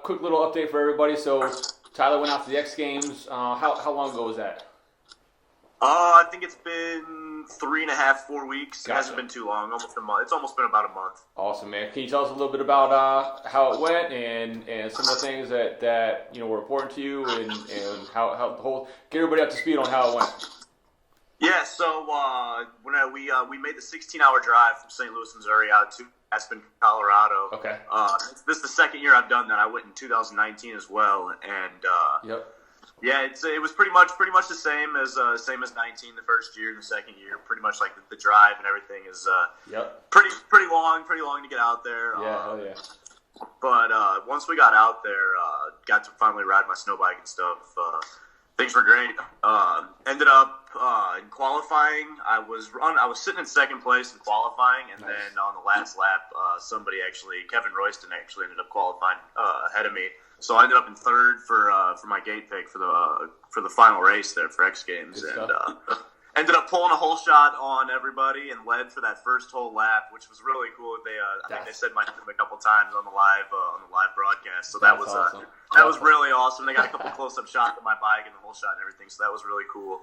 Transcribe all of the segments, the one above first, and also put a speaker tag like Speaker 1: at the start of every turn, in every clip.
Speaker 1: quick little update for everybody. So Tyler went out to the X Games. How long ago was that?
Speaker 2: I think it's been 3.5, 4 weeks.
Speaker 1: Gotcha.
Speaker 2: It hasn't been too long, almost a month. It's almost been about a month.
Speaker 1: Awesome, man. Can you tell us a little bit about how it went and some of the things that were important to you and how the whole get everybody up to speed on how it went?
Speaker 2: Yeah, so when we made the 16-hour drive from St. Louis, Missouri, out to Aspen, Colorado.
Speaker 1: Okay.
Speaker 2: This is the second year I've done that. I went in 2019 as well, and
Speaker 1: Yep.
Speaker 2: yeah, it was pretty much the same as 19 the first year and the second year. Pretty much like the drive and everything is
Speaker 1: Yep.
Speaker 2: pretty long to get out there.
Speaker 1: Yeah, hell yeah.
Speaker 2: But once we got out there, got to finally ride my snow bike and stuff. Things were great. Ended up in qualifying. I was sitting in second place in qualifying, and
Speaker 1: Nice.
Speaker 2: then on the last lap, Kevin Royston actually ended up qualifying ahead of me. So I ended up in third for my gate pick for the final race there for X Games, and ended up pulling a hole shot on everybody and led for that first whole lap, which was really cool. I think they said my name a couple times on the live broadcast, so that was
Speaker 1: awesome.
Speaker 2: that was really awesome. They got a couple close-up shots of my bike and the whole shot and everything, so that was really cool.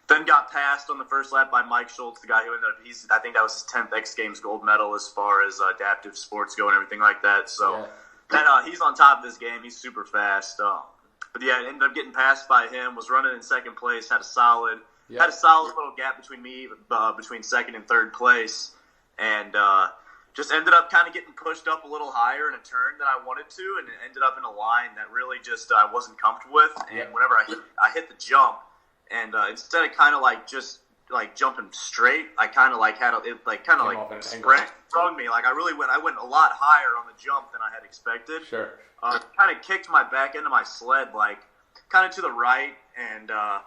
Speaker 2: Then got passed on the first lap by Mike Schultz, the guy who ended up, I think that was his 10th X Games gold medal as far as adaptive sports go and everything like that. So he's on top of this game. He's super fast. But yeah, ended up getting passed by him, was running in second place, had a solid little gap between me, between second and third place, and just ended up kind of getting pushed up a little higher in a turn than I wanted to, and ended up in a line that really just I wasn't comfortable with. And whenever I hit the jump, and instead of kind of like just like jumping straight, I kind of like sprung me. Like I went a lot higher on the jump than I had expected.
Speaker 1: Sure.
Speaker 2: Kind of kicked my back end of my sled like kind of to the right, and I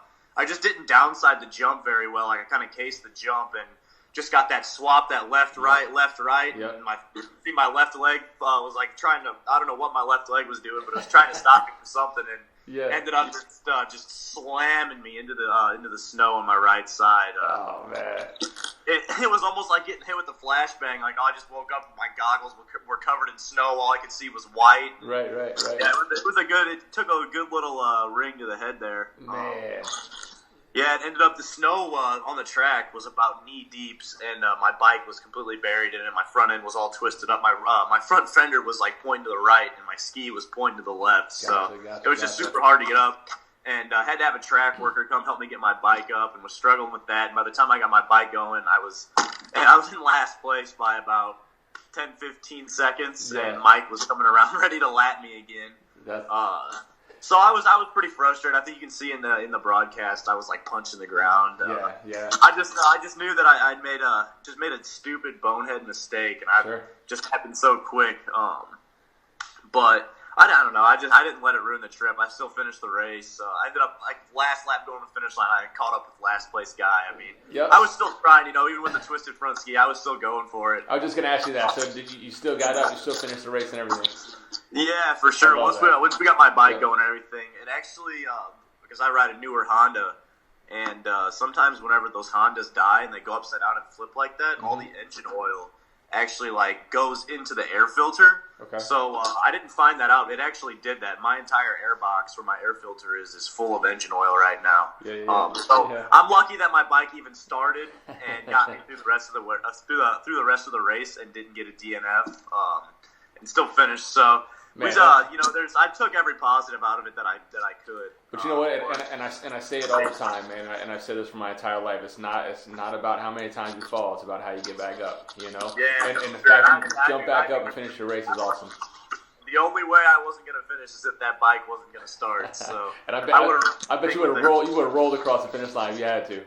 Speaker 2: just didn't downside the jump very well. Like I kind of cased the jump and just got that swap, that left right.
Speaker 1: Yep.
Speaker 2: And my left leg was like trying to, I don't know what my left leg was doing, but it was trying to stop me from something, and ended up just slamming me into the snow on my right side.
Speaker 1: Oh man.
Speaker 2: It was almost like getting hit with a flashbang. Like I just woke up and my goggles were covered in snow. All I could see was white.
Speaker 1: Right.
Speaker 2: Yeah, it took a good little ring to the head there.
Speaker 1: Man.
Speaker 2: Yeah, it ended up the snow on the track was about knee deep, and my bike was completely buried in it. My front end was all twisted up. My front fender was like pointing to the right, and my ski was pointing to the left. So it was just super hard to get up, and I had to have a track worker come help me get my bike up, and was struggling with that. And by the time I got my bike going, I was in last place by about 10-15 seconds, and Mike was coming around ready to lap me again. So I was pretty frustrated. I think you can see in the broadcast I was like punching the ground.
Speaker 1: Yeah.
Speaker 2: I just knew that I'd made a stupid bonehead mistake, and just happened so quick. But I don't know. I didn't let it ruin the trip. I still finished the race. I ended up like last lap going to the finish line. I caught up with last place guy. I mean, I was still trying. Even with the twisted front ski, I was still going for it.
Speaker 1: I was just gonna ask you that. So did you still got up? You still finished the race and everything?
Speaker 2: Yeah, for sure. Once we got my bike going and everything, it actually because I ride a newer Honda, and sometimes whenever those Hondas die and they go upside down and flip like that, all the engine oil actually like goes into the air filter.
Speaker 1: Okay.
Speaker 2: So I didn't find that out. It actually did that. My entire air box where my air filter is full of engine oil right now. I'm lucky that my bike even started and got me through the rest of the rest of the race and didn't get a DNF and still finished. So I took every positive out of it that I could.
Speaker 1: But you know what? And I say it all the time, and I've said this for my entire life. It's not about how many times you fall. It's about how you get back up.
Speaker 2: Yeah.
Speaker 1: And the fact you jump back up and finish your race is awesome.
Speaker 2: The only way I wasn't going to finish is if that bike wasn't going to start. So
Speaker 1: and I bet you would have rolled across the finish line if you had to.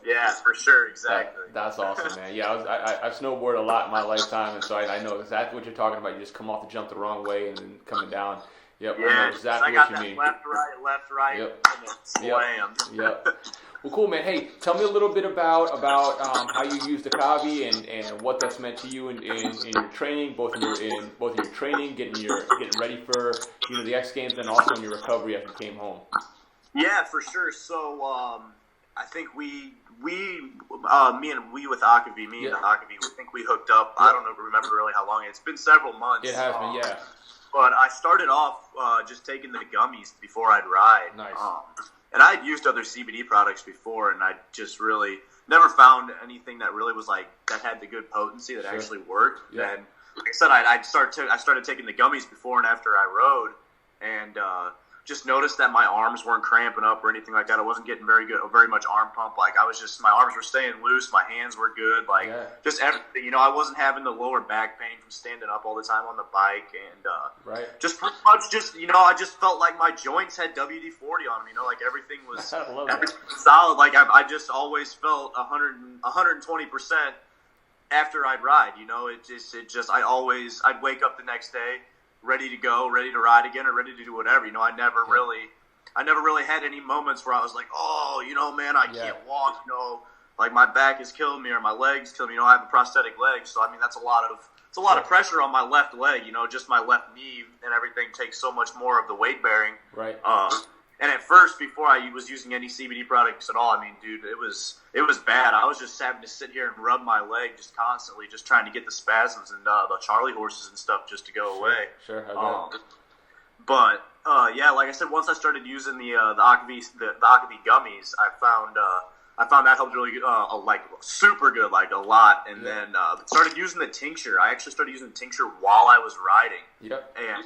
Speaker 2: Yeah, for sure, exactly.
Speaker 1: That's awesome, man. Yeah, I've snowboarded a lot in my lifetime, and so I know exactly what you're talking about. You just come off the jump the wrong way and then coming down. Yep,
Speaker 2: yeah,
Speaker 1: I know exactly what you mean.
Speaker 2: Left, right,
Speaker 1: yep.
Speaker 2: and then slammed.
Speaker 1: Yep. Well, cool, man. Hey, tell me a little bit about how you use the Kavi and what that's meant to you in your training, both in your training, getting ready for the X Games, and also in your recovery after you came home.
Speaker 2: Yeah, for sure. So I think me with Akavi, and Akavi, I think we hooked up. Yep. I don't remember really how long. It's been several months.
Speaker 1: It has been, yeah.
Speaker 2: But I started off just taking the gummies before I'd ride.
Speaker 1: Nice.
Speaker 2: And I had used other CBD products before, and I just really never found anything that really was like that had the good potency that actually worked.
Speaker 1: Yeah.
Speaker 2: And like I said, I started taking the gummies before and after I rode, and just noticed that my arms weren't cramping up or anything like that. I wasn't getting very much arm pump. Like my arms were staying loose, my hands were good, just everything. You know, I wasn't having the lower back pain from standing up all the time on the bike, and just pretty much I just felt like my joints had WD-40 on them. You know, like everything was solid. Like I just always felt 120% after I'd ride. You know, I'd wake up the next day ready to go, ready to ride again, or ready to do whatever. You know, I never really had any moments where I was like, oh, you know, man, I can't walk. You know, like my back is killing me or my legs killing me. You know, I have a prosthetic leg, so I mean that's a lot of pressure on my left leg. You know, just my left knee and everything takes so much more of the weight bearing.
Speaker 1: Right.
Speaker 2: And at first, before I was using any CBD products at all, I mean, dude, it was bad. I was just having to sit here and rub my leg just constantly, just trying to get the spasms and the Charlie horses and stuff just to go away.
Speaker 1: Sure.
Speaker 2: But like I said, once I started using the Akavie gummies, I found that helped really like super good, like a lot. And then started using the tincture. I actually started using the tincture while I was riding.
Speaker 1: Yep.
Speaker 2: And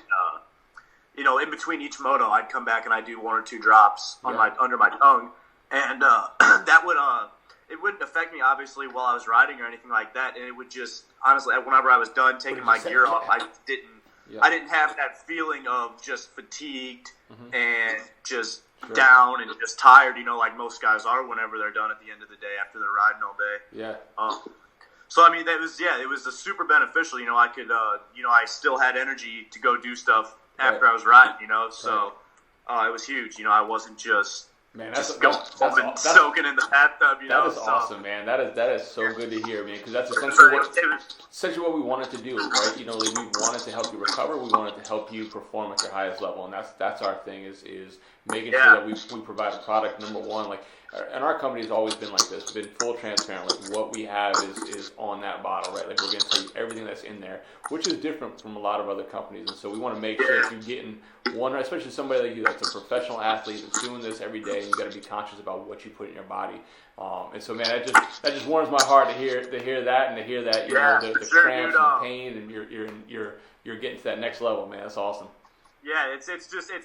Speaker 2: you know, in between each moto, I'd come back and I'd do 1 or 2 drops on under my tongue, and that would it wouldn't affect me obviously while I was riding or anything like that, and it would just honestly, whenever I was done taking my gear off, I didn't have that feeling of just fatigued and just down and just tired, you know, like most guys are whenever they're done at the end of the day after they're riding all day.
Speaker 1: Yeah.
Speaker 2: So I mean, it was a super beneficial. You know, I could, I still had energy to go do stuff after I was riding, you know, so it was huge. You know, I wasn't just soaking in the bathtub, you know.
Speaker 1: That is awesome, man. That is so good to hear, man, because that's essentially what we wanted to do, right? You know, like we wanted to help you recover. We wanted to help you perform at your highest level, and that's our thing is making sure that we provide a product, number one, like, and our company has always been like this, been full transparent. Like what we have is on that bottle, right? Like we're going to tell you everything that's in there, which is different from a lot of other companies. And so we want to make sure that you're getting one, especially somebody like you that's a professional athlete that's doing this every day, and you got to be conscious about what you put in your body. And so, man, that just warms my heart to hear that and to hear that, you know, the cramps and the pain, and you're getting to that next level, man. That's awesome.
Speaker 2: Yeah, it's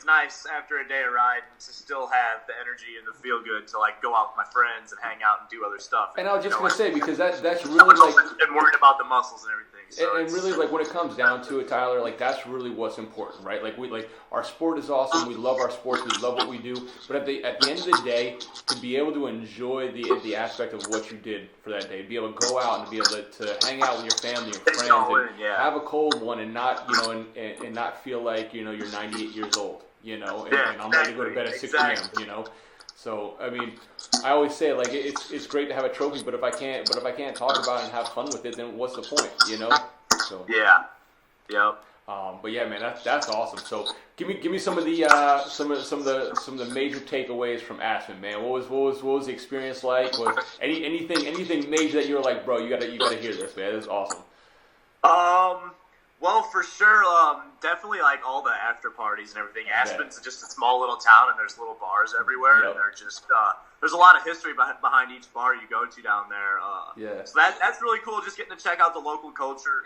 Speaker 2: nice after a day of ride to still have the energy and the feel good to like go out with my friends and hang out and do other stuff.
Speaker 1: And I was just gonna say, because that's really like
Speaker 2: and worried about the muscles and everything. So
Speaker 1: and really, like when it comes down to it, Tyler, like that's really what's important, right? Like our sport is awesome. We love our sports. We love what we do. But at the end of the day, to be able to enjoy the aspect of what you did for that day, be able to go out and be able to hang out with your family and friends and have a cold one and not, you know, and not feel like, you know, you're 98 years old, you know, and I'm ready to go to bed at 6 p.m., you know. So I mean, I always say like it's great to have a trophy, but if I can't talk about it and have fun with it, then what's the point, you know? So but yeah, man, that's awesome. So give me some of the some of the major takeaways from Aspen, man. What was the experience like? Was anything major that you were like, bro, you gotta hear this, man? This is awesome.
Speaker 2: Well, for sure, definitely like all the after parties and everything. Aspen's just a small little town, and there's little bars everywhere, and they're just there's a lot of history behind each bar you go to down there. So that's really cool. Just getting to check out the local culture,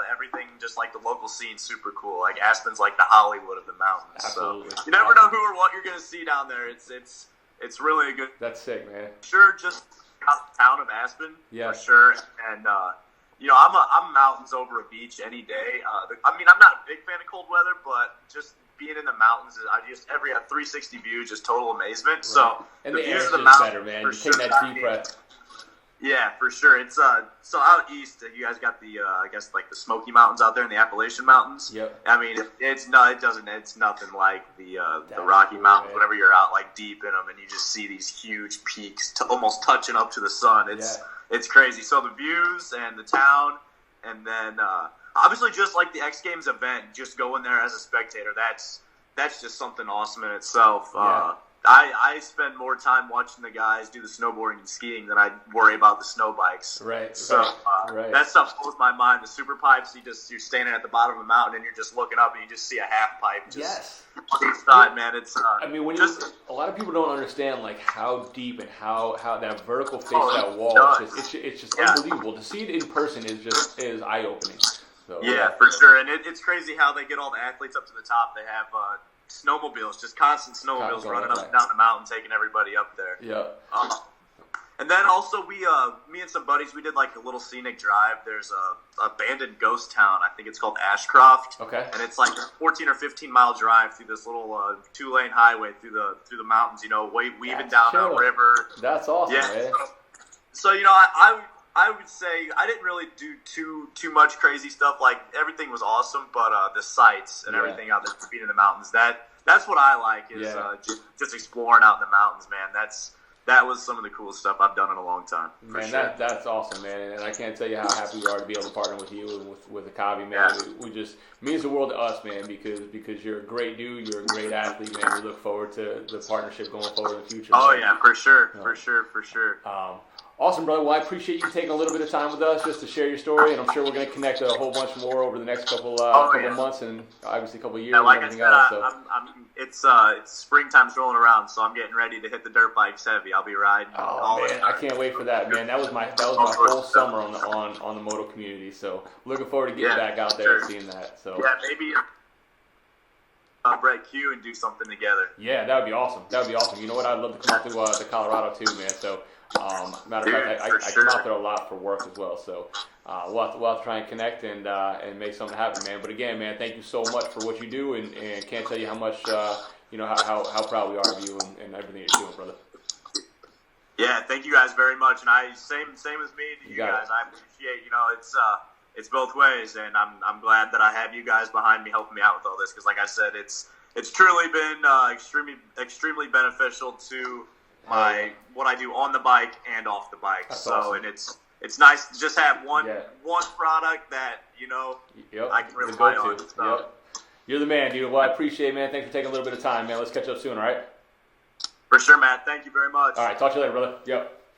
Speaker 2: everything, just like the local scene's super cool. Like Aspen's like the Hollywood of the mountains.
Speaker 1: Absolutely.
Speaker 2: So you never know who or what you're gonna see down there. It's really a good.
Speaker 1: That's sick, man.
Speaker 2: Sure, just out the town of Aspen for sure, and. You know, I'm mountains over a beach any day. I mean, I'm not a big fan of cold weather, but just being in the mountains, I just every 360 view, just total amazement. Right. So
Speaker 1: and the
Speaker 2: views
Speaker 1: air
Speaker 2: of the
Speaker 1: is
Speaker 2: mountains,
Speaker 1: better, man. You take that deep breath.
Speaker 2: Yeah, for sure. It's so out east, you guys got the I guess like the Smoky Mountains out there in the Appalachian Mountains.
Speaker 1: Yep.
Speaker 2: I mean, it's nothing like the Rocky Mountains. Whenever you're out like deep in them, and you just see these huge peaks almost touching up to the sun. It's crazy. So the views and the town, and then obviously just like the X Games event, just going there as a spectator, that's just something awesome in itself. I spend more time watching the guys do the snowboarding and skiing than I worry about the snow bikes.
Speaker 1: Right.
Speaker 2: So
Speaker 1: right.
Speaker 2: that stuff blows my mind. The super pipes, you're standing at the bottom of the mountain and you're just looking up and you just see a half pipe just on each side, man. It's
Speaker 1: I mean, when a lot of people don't understand like how deep and how that vertical face of that wall. It's just unbelievable. To see it in person is eye opening. So,
Speaker 2: yeah, for sure. And it's crazy how they get all the athletes up to the top. They have snowmobiles, just constant snowmobiles running up and down the mountain, taking everybody up there.
Speaker 1: Yeah.
Speaker 2: And then also me and some buddies, we did like a little scenic drive. There's a abandoned ghost town. I think it's called Ashcroft.
Speaker 1: Okay. And
Speaker 2: it's like a 14 or 15 mile drive through this little 2-lane highway through the mountains. Weaving down a river.
Speaker 1: That's awesome.
Speaker 2: Yeah.
Speaker 1: Man.
Speaker 2: So I would say I didn't really do too much crazy stuff. Like everything was awesome, but the sights and everything out there, being in the mountains, that's what I like is just exploring out in the mountains, man. That was some of the coolest stuff I've done in a long time.
Speaker 1: Man, that's awesome, man. And I can't tell you how happy we are to be able to partner with you and with the Akavi, man. Yeah. We just means the world to us, man, because you're a great dude, you're a great athlete, man. We look forward to the partnership going forward in the future.
Speaker 2: Oh
Speaker 1: man.
Speaker 2: Yeah, for sure.
Speaker 1: Awesome, brother. Well, I appreciate you taking a little bit of time with us just to share your story, and I'm sure we're going to connect a whole bunch more over the next couple months and obviously a couple of years.
Speaker 2: Yeah, like
Speaker 1: and everything
Speaker 2: I said,
Speaker 1: else,
Speaker 2: it's springtime's rolling around, so I'm getting ready to hit the dirt bikes heavy. I'll be riding.
Speaker 1: Oh man, I can't wait for that, man. That was my whole summer on the moto community. So looking forward to getting back out there and seeing that. So
Speaker 2: yeah, maybe Brett Q and do something together.
Speaker 1: Yeah, that would be awesome. You know what? I'd love to come out to Colorado too, man. So. Matter of fact, I come out there a lot for work as well, so we'll have to try and connect and make something happen, man. But again, man, thank you so much for what you do, and can't tell you how much how proud we are of you and everything you're doing, brother.
Speaker 2: Yeah, thank you guys very much, and same as me to you guys. I appreciate it's both ways, and I'm glad that I have you guys behind me helping me out with all this because, like I said, it's truly been extremely beneficial to what I do on the bike and off the bike.
Speaker 1: That's
Speaker 2: so
Speaker 1: awesome.
Speaker 2: And it's nice to just have one product that I can rely on. So.
Speaker 1: Yep. You're the man, dude. Well, I appreciate it, man. Thanks for taking a little bit of time, man. Let's catch up soon, all right?
Speaker 2: For sure, Matt. Thank you very much.
Speaker 1: All right, talk to you later, brother. Yep.